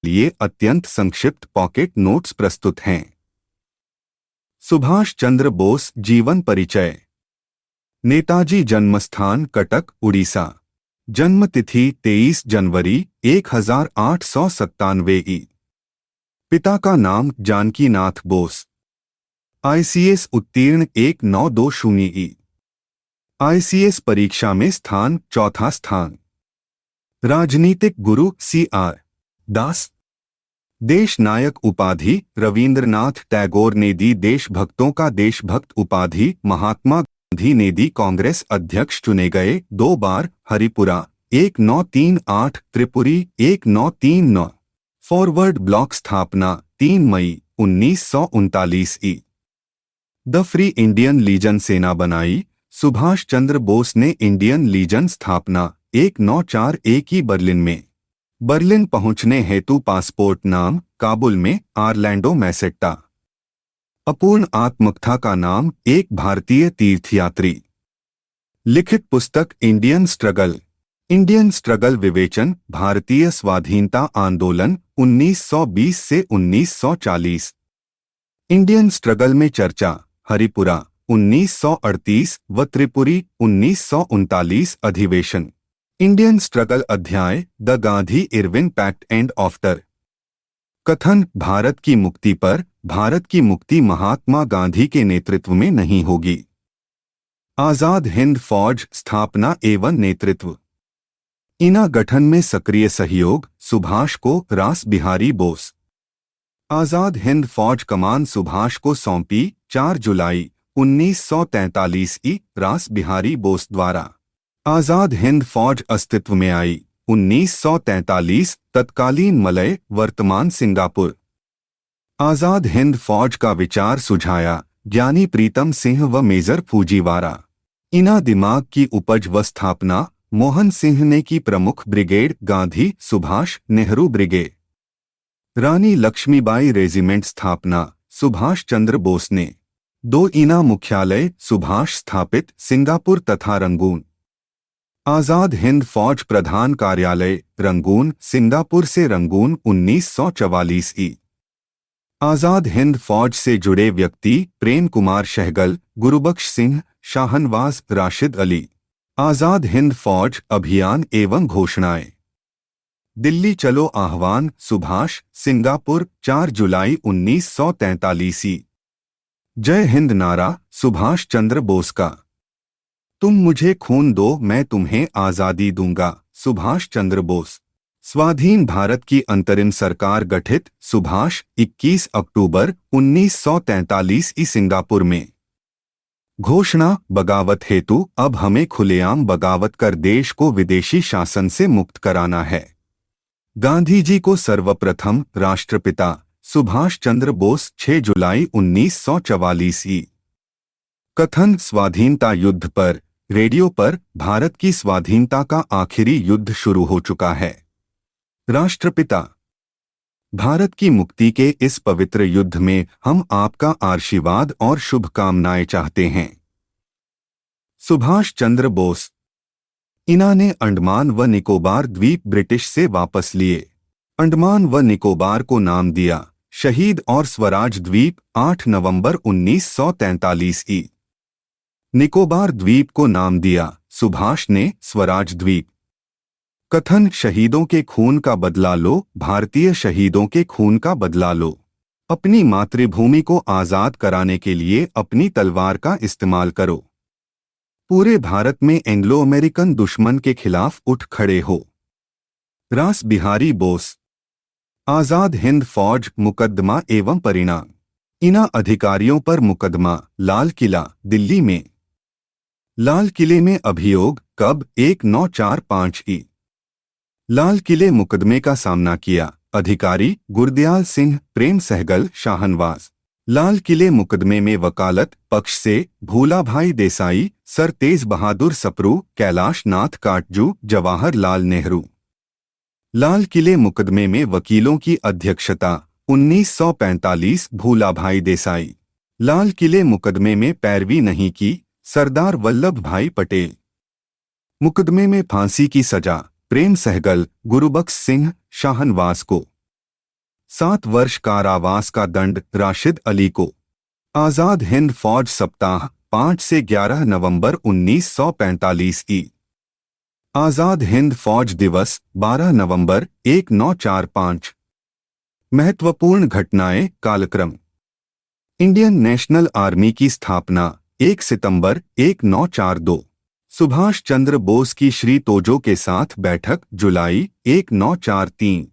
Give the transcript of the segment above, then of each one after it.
लिए अत्यंत संक्षिप्त पॉकेट नोट्स प्रस्तुत हैं। सुभाष चंद्र बोस जीवन परिचय। नेताजी जन्मस्थान कटक, उड़ीसा। जन्म तिथि 23 जनवरी 1897 ई। पिता का नाम जानकीनाथ बोस। आईसीएस उत्तीर्ण 1920 ई। आईसीएस परीक्षा में स्थान चौथा स्थान। राजनीतिक गुरु CR दास। देश नायक उपाधि रविंद्रनाथ टैगोर ने दी। देशभक्तों का देशभक्त उपाधि महात्मा गांधी ने दी। कांग्रेस अध्यक्ष चुने गए 2 बार। हरिपुरा 1938, त्रिपुरी 1939। फॉरवर्ड ब्लॉक स्थापना 3 मई 1939 ई। द फ्री इंडियन लीजन सेना बनाई। सुभाष चंद्र बोस ने इंडियन लीजन स्थापना 1941 की बर्लिन में। बर्लिन पहुंचने हेतु पासपोर्ट नाम काबुल में आरलैंडो मैसेट्टा। अपूर्ण आत्मकथा का नाम एक भारतीय तीर्थयात्री। लिखित पुस्तक इंडियन स्ट्रगल। इंडियन स्ट्रगल विवेचन भारतीय स्वाधीनता आंदोलन 1920 से 1940। इंडियन स्ट्रगल में चर्चा हरिपुरा 1938 व त्रिपुरी 1939 अधिवेशन। इंडियन स्ट्रगल अध्याय the Gandhi Irwin pact and after. कथन भारत की मुक्ति पर। भारत की मुक्ति महात्मा गांधी के नेतृत्व में नहीं होगी। आजाद हिंद फौज स्थापना एवं नेतृत्व। इना गठन में सक्रिय सहयोग सुभाष को रास बिहारी बोस। आजाद हिंद फौज कमान सुभाष को सौंपी 4 जुलाई 1943 ई। रास बिहारी बोस द्वारा आजाद हिंद फौज अस्तित्व में आई 1943। तत्कालीन मलय वर्तमान सिंगापुर। आजाद हिंद फौज का विचार सुझाया ज्ञानी प्रीतम सिंह व मेजर फूजीवारा। इना दिमाग की उपज व स्थापना मोहन सिंह ने की। प्रमुख ब्रिगेड गांधी सुभाष नेहरू ब्रिगेड। रानी लक्ष्मीबाई रेजिमेंट स्थापना सुभाष चंद्र बोस ने। 2 इना मुख्यालय सुभाष स्थापित सिंगापुर तथा रंगून। आजाद हिंद फौज प्रधान कार्यालय रंगून सिंगापुर से रंगून 1944 ई। आजाद हिंद फौज से जुड़े व्यक्ति प्रेम कुमार सहगल, गुरुबख्श सिंह, शाहनवाज राशिद अली। आजाद हिंद फौज अभियान एवं घोषणाएं। दिल्ली चलो आह्वान सुभाष सिंगापुर 4 जुलाई 1943 ई। जय हिंद नारा सुभाष चंद्र बोस का। तुम मुझे खून दो मैं तुम्हें आजादी दूंगा सुभाष चंद्र बोस। स्वाधीन भारत की अंतरिम सरकार गठित सुभाष 21 अक्टूबर 1943 ई। सिंगापुर में घोषणा बगावत हेतु अब हमें खुलेआम बगावत कर देश को विदेशी शासन से मुक्त कराना है। गांधी जी को सर्वप्रथम राष्ट्रपिता सुभाष चंद्र बोस 6 जुलाई 1944 ई। कथन स्वाधीनता युद्ध पर। रेडियो पर भारत की स्वाधीनता का आखिरी युद्ध शुरू हो चुका है। राष्ट्रपिता भारत की मुक्ति के इस पवित्र युद्ध में हम आपका आशीर्वाद और शुभकामनाएं चाहते हैं। सुभाष चंद्र बोस। इना ने अंडमान व निकोबार द्वीप ब्रिटिश से वापस लिए। अंडमान व निकोबार को नाम दिया शहीद और स्वराज द्वीप 8 नवंबर 1943 ई। निकोबार द्वीप को नाम दिया सुभाष ने स्वराज द्वीप। कथन शहीदों के खून का बदला लो। भारतीय शहीदों के खून का बदला लो। अपनी मातृभूमि को आजाद कराने के लिए अपनी तलवार का इस्तेमाल करो। पूरे भारत में एंग्लो अमेरिकन दुश्मन के खिलाफ उठ खड़े हो। रास बिहारी बोस। आजाद हिंद फौज मुकदमा एवं परिणाम। इना अधिकारियों पर मुकदमा लाल किला दिल्ली में। लाल किले में अभियोग कब 1945 ई। लाल किले मुकदमे का सामना किया अधिकारी गुरदयाल सिंह, प्रेम सहगल, शाहनवाज। लाल किले मुकदमे में वकालत पक्ष से भूलाभाई देसाई, सर तेज बहादुर सप्रू, कैलाश नाथ काटजू, जवाहरलाल नेहरू। लाल किले मुकदमे में वकीलों की अध्यक्षता 1945 भूलाभाई देसाई। लाल किले मुकदमे में पैरवी नहीं की सरदार वल्लभ भाई पटेल। मुकदमे में फांसी की सजा प्रेम सहगल, गुरुबख्श सिंह, शाहनवाज को। 7 वर्ष कारावास का दंड राशिद अली को। आज़ाद हिंद फौज सप्ताह 5 से 11 नवंबर 1945 ई। आज़ाद हिंद फौज दिवस 12 नवंबर 1945। महत्वपूर्ण घटनाएं कालक्रम। इंडियन नेशनल आर्मी की स्थापना 1 सितंबर 1942। सुभाष चंद्र बोस की श्री तोजो के साथ बैठक जुलाई 1943।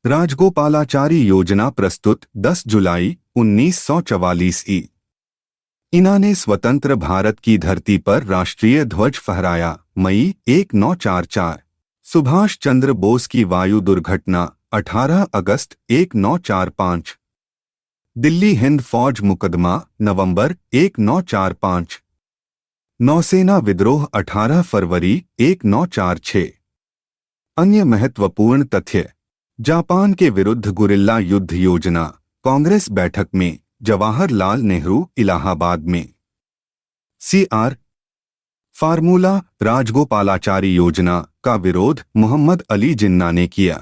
राजगोपालाचारी योजना प्रस्तुत 10 जुलाई 1944 ई। इन्हों ने स्वतंत्र भारत की धरती पर राष्ट्रीय ध्वज फहराया मई 1944। सुभाष चंद्र बोस की वायु दुर्घटना 18 अगस्त 1945। दिल्ली हिंद फौज मुकदमा नवंबर 1945। नौसेना विद्रोह 18 फरवरी 1946। अन्य महत्वपूर्ण तथ्य। जापान के विरुद्ध गुरिल्ला युद्ध योजना कांग्रेस बैठक में जवाहरलाल नेहरू इलाहाबाद में। CR फार्मूला राजगोपालाचारी योजना का विरोध मोहम्मद अली जिन्ना ने किया।